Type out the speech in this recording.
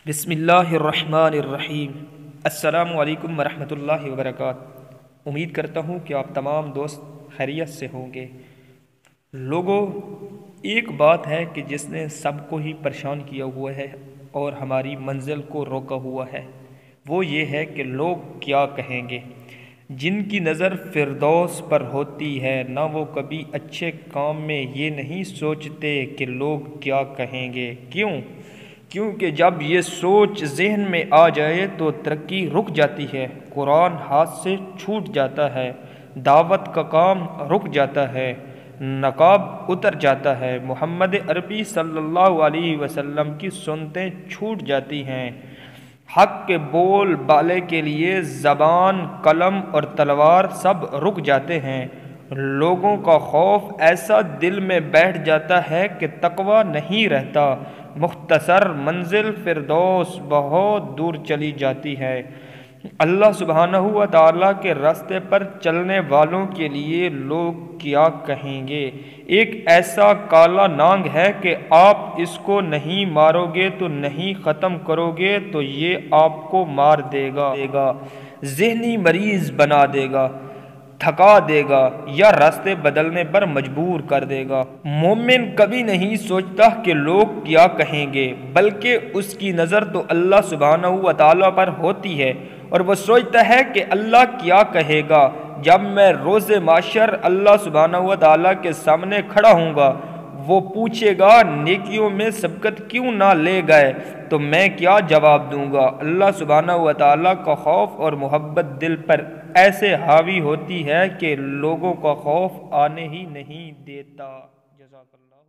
بسم اللہ الرحمن الرحیم۔ السلام علیکم ورحمۃ اللہ وبرکاتہ۔ امید کرتا ہوں کہ آپ تمام دوست خیریت سے ہوں گے۔ لوگوں، ایک بات ہے کہ جس نے سب کو ہی پریشان کیا ہوا ہے اور ہماری منزل کو روکا ہوا ہے، وہ یہ ہے کہ لوگ کیا کہیں گے۔ جن کی نظر فردوس پر ہوتی ہے، نہ وہ کبھی اچھے کام میں یہ نہیں سوچتے کہ لوگ کیا کہیں گے۔ کیونکہ جب یہ سوچ ذہن میں آ جائے تو ترقی رک جاتی ہے، قرآن ہاتھ سے چھوٹ جاتا ہے، دعوت کا کام رک جاتا ہے، نقاب اتر جاتا ہے، محمد عربی صلی اللہ علیہ وسلم کی سنتیں چھوٹ جاتی ہیں، حق کے بول بالے کے لیے زبان، قلم اور تلوار سب رک جاتے ہیں۔ لوگوں کا خوف ایسا دل میں بیٹھ جاتا ہے کہ تقویٰ نہیں رہتا۔ مختصر منزل فردوس بہت دور چلی جاتی ہے۔ اللہ سبحانہ و تعالیٰ کے راستے پر چلنے والوں کے لیے لوگ کیا کہیں گے ایک ایسا کالا نانگ ہے کہ آپ اس کو نہیں مارو گے تو نہیں ختم کرو گے تو یہ آپ کو مار دے گا، ذہنی مریض بنا دے گا، تھکا دے گا یا راستے بدلنے پر مجبور کر دے گا۔ مومن کبھی نہیں سوچتا کہ لوگ کیا کہیں گے، بلکہ اس کی نظر تو اللہ سبحانہ و تعالیٰ پر ہوتی ہے اور وہ سوچتا ہے کہ اللہ کیا کہے گا۔ جب میں روز محشر اللہ سبحانہ و تعالیٰ کے سامنے کھڑا ہوں گا، وہ پوچھے گا نیکیوں میں سبقت کیوں نہ لے گئے، تو میں کیا جواب دوں گا؟ اللہ سبحانہ و تعالیٰ کا خوف اور محبت دل پر ایسے حاوی ہوتی ہے کہ لوگوں کا خوف آنے ہی نہیں دیتا۔ جزاک اللہ۔